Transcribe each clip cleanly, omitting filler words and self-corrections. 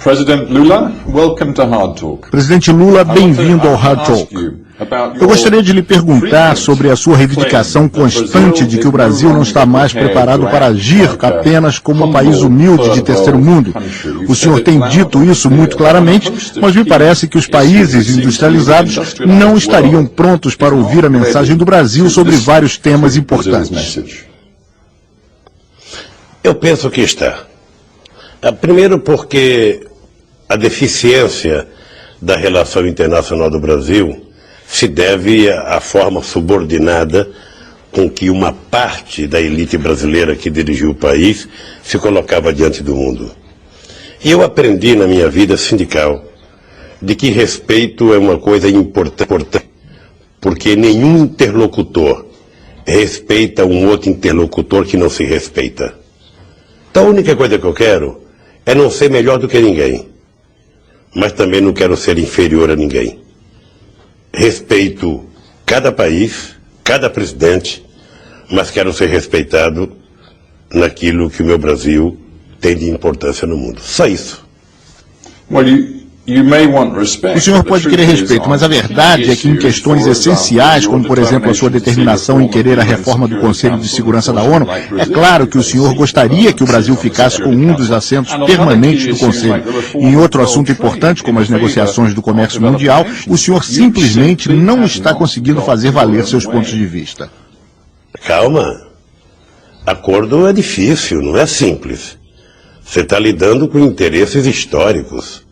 President Lula, welcome to Hard Talk. Presidente Lula, bem-vindo ao Hard Talk. Eu gostaria de lhe perguntar sobre a sua reivindicação constante de que o Brasil não está mais preparado para agir apenas como um país humilde de terceiro mundo. O senhor tem dito isso muito claramente, mas me parece que os países industrializados não estariam prontos para ouvir a mensagem do Brasil sobre vários temas importantes. Eu penso que está. Primeiro porque a deficiência da relação internacional do Brasil se deve à forma subordinada com que uma parte da elite brasileira que dirigiu o país se colocava diante do mundo. E eu aprendi na minha vida sindical de que respeito é uma coisa importante, porque nenhum interlocutor respeita um outro interlocutor que não se respeita. Então a única coisa que eu quero é não ser melhor do que ninguém, mas também não quero ser inferior a ninguém. Respeito cada país, cada presidente, mas quero ser respeitado naquilo que o meu Brasil tem de importância no mundo. Só isso. O senhor pode querer respeito, mas a verdade é que em questões essenciais, como por exemplo a sua determinação em querer a reforma do Conselho de Segurança da ONU, é claro que o senhor gostaria que o Brasil ficasse com um dos assentos permanentes do Conselho. E em outro assunto importante, como as negociações do comércio mundial, o senhor simplesmente não está conseguindo fazer valer seus pontos de vista. Calma. Acordo é difícil, não é simples. Você está lidando com interesses históricos.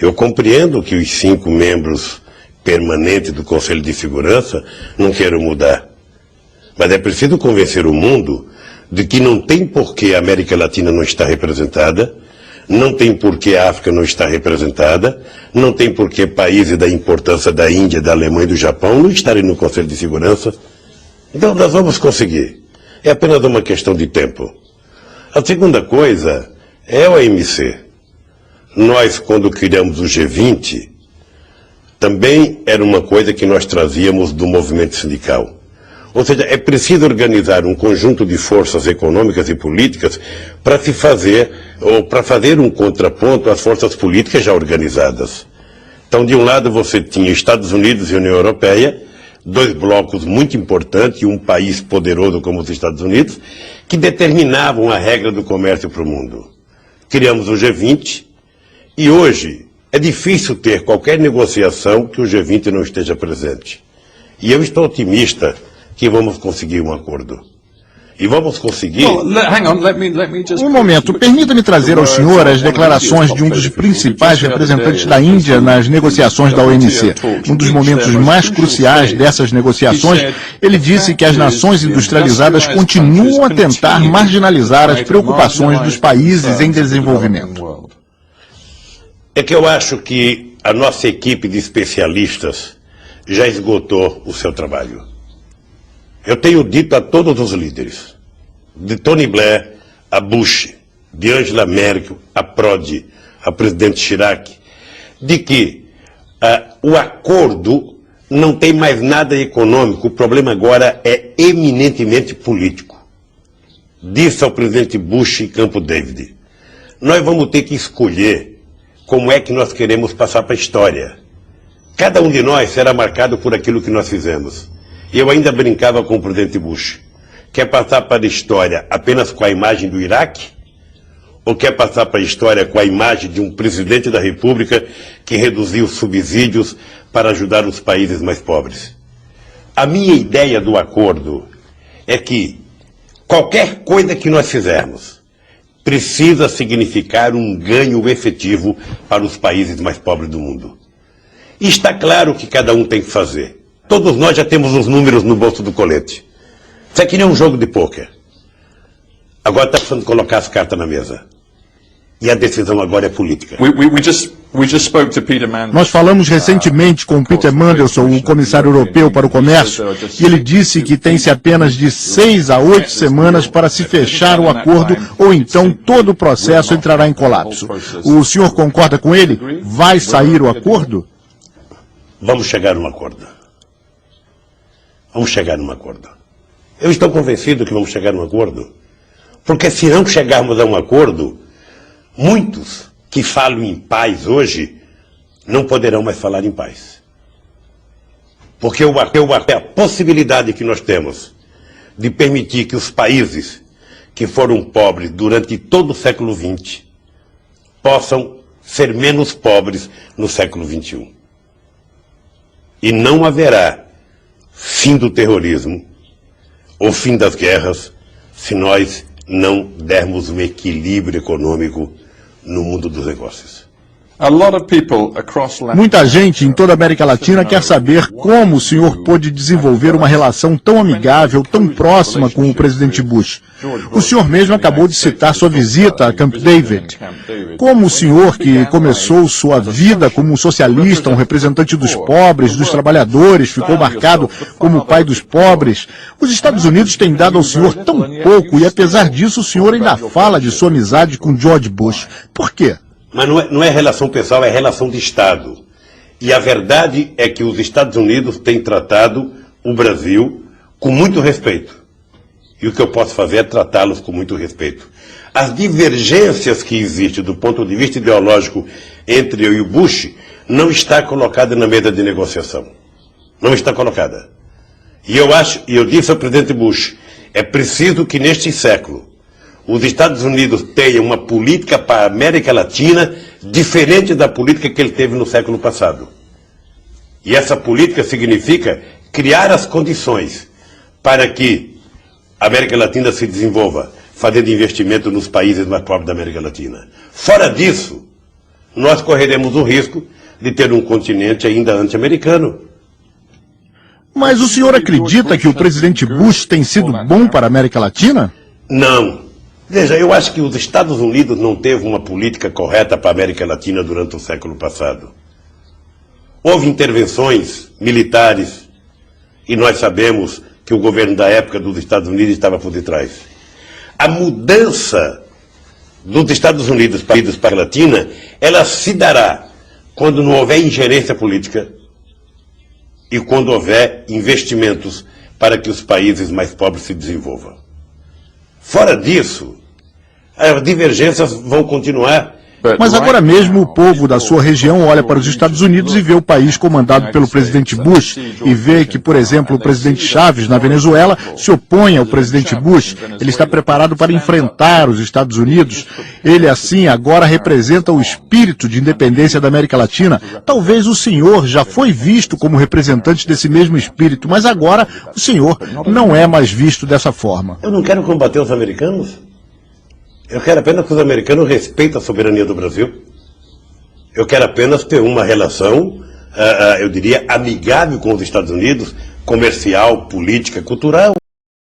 Eu compreendo que os 5 membros permanentes do Conselho de Segurança não queiram mudar. Mas é preciso convencer o mundo de que não tem por que a América Latina não estar representada, não tem por que a África não estar representada, não tem por que países da importância da Índia, da Alemanha e do Japão não estarem no Conselho de Segurança. Então nós vamos conseguir. É apenas uma questão de tempo. A segunda coisa é a OMC. Nós, quando criamos o G20, também era uma coisa que nós trazíamos do movimento sindical. Ou seja, é preciso organizar um conjunto de forças econômicas e políticas para se fazer, ou para fazer um contraponto às forças políticas já organizadas. Então, de um lado você tinha Estados Unidos e União Europeia, 2 blocos muito importantes e um país poderoso como os Estados Unidos, que determinavam a regra do comércio para o mundo. Criamos o G20, e hoje é difícil ter qualquer negociação que o G20 não esteja presente. E eu estou otimista que vamos conseguir um acordo. E vamos conseguir... Um momento, permita-me trazer ao senhor as declarações de um dos principais representantes da Índia nas negociações da OMC. Um dos momentos mais cruciais dessas negociações, ele disse que as nações industrializadas continuam a tentar marginalizar as preocupações dos países em desenvolvimento. É que eu acho que a nossa equipe de especialistas já esgotou o seu trabalho. Eu tenho dito a todos os líderes, de Tony Blair a Bush, de Angela Merkel a Prodi, a presidente Chirac, de que o acordo não tem mais nada econômico, o problema agora é eminentemente político. Disse ao presidente Bush em Campo David, nós vamos ter que escolher como é que nós queremos passar para a história. Cada um de nós será marcado por aquilo que nós fizemos. E eu ainda brincava com o presidente Bush. Quer passar para a história apenas com a imagem do Iraque? Ou quer passar para a história com a imagem de um presidente da República que reduziu subsídios para ajudar os países mais pobres? A minha ideia do acordo é que qualquer coisa que nós fizermos precisa significar um ganho efetivo para os países mais pobres do mundo. E está claro que cada um tem que fazer. Todos nós já temos os números no bolso do colete. Isso é que nem um jogo de pôquer. Agora está precisando colocar as cartas na mesa. E a decisão agora é política. Nós falamos recentemente com Peter Mandelson, o comissário europeu para o comércio, e ele disse que tem-se apenas de 6 a 8 semanas para se fechar o acordo, ou então todo o processo entrará em colapso. O senhor concorda com ele? Vai sair o acordo? Vamos chegar num acordo. Vamos chegar num acordo. Eu estou convencido que vamos chegar num acordo, porque se não chegarmos a um acordo, muitos que falam em paz hoje não poderão mais falar em paz. Porque a possibilidade que nós temos de permitir que os países que foram pobres durante todo o século XX possam ser menos pobres no século XXI. E não haverá fim do terrorismo ou fim das guerras se nós não dermos um equilíbrio econômico no mundo dos negócios. Muita gente em toda a América Latina quer saber como o senhor pôde desenvolver uma relação tão amigável, tão próxima com o presidente Bush. O senhor mesmo acabou de citar sua visita a Camp David. Como o senhor, que começou sua vida como um socialista, um representante dos pobres, dos trabalhadores, ficou marcado como o pai dos pobres, os Estados Unidos têm dado ao senhor tão pouco e, apesar disso, o senhor ainda fala de sua amizade com George Bush. Por quê? Mas não é relação pessoal, é relação de Estado. E a verdade é que os Estados Unidos têm tratado o Brasil com muito respeito. E o que eu posso fazer é tratá-los com muito respeito. As divergências que existem do ponto de vista ideológico entre eu e o Bush não está colocada na mesa de negociação. Não está colocada. E eu disse ao presidente Bush, é preciso que neste século os Estados Unidos tenham uma política para a América Latina diferente da política que ele teve no século passado. E essa política significa criar as condições para que a América Latina se desenvolva, fazendo investimento nos países mais pobres da América Latina. Fora disso, nós correremos o risco de ter um continente ainda anti-americano. Mas o senhor acredita que o presidente Bush tem sido bom para a América Latina? Não. Veja, eu acho que os Estados Unidos não teve uma política correta para a América Latina durante o século passado. Houve intervenções militares e nós sabemos que o governo da época dos Estados Unidos estava por detrás. A mudança dos Estados Unidos para a Latina, ela se dará quando não houver ingerência política e quando houver investimentos para que os países mais pobres se desenvolvam. Fora disso, as divergências vão continuar. Mas agora mesmo o povo da sua região olha para os Estados Unidos e vê o país comandado pelo presidente Bush e vê que, por exemplo, o presidente Chávez na Venezuela se opõe ao presidente Bush. Ele está preparado para enfrentar os Estados Unidos. Ele, assim, agora representa o espírito de independência da América Latina. Talvez o senhor já foi visto como representante desse mesmo espírito, mas agora o senhor não é mais visto dessa forma. Eu não quero combater os americanos. Eu quero apenas que os americanos respeitem a soberania do Brasil. Eu quero apenas ter uma relação, eu diria, amigável com os Estados Unidos, comercial, política, cultural.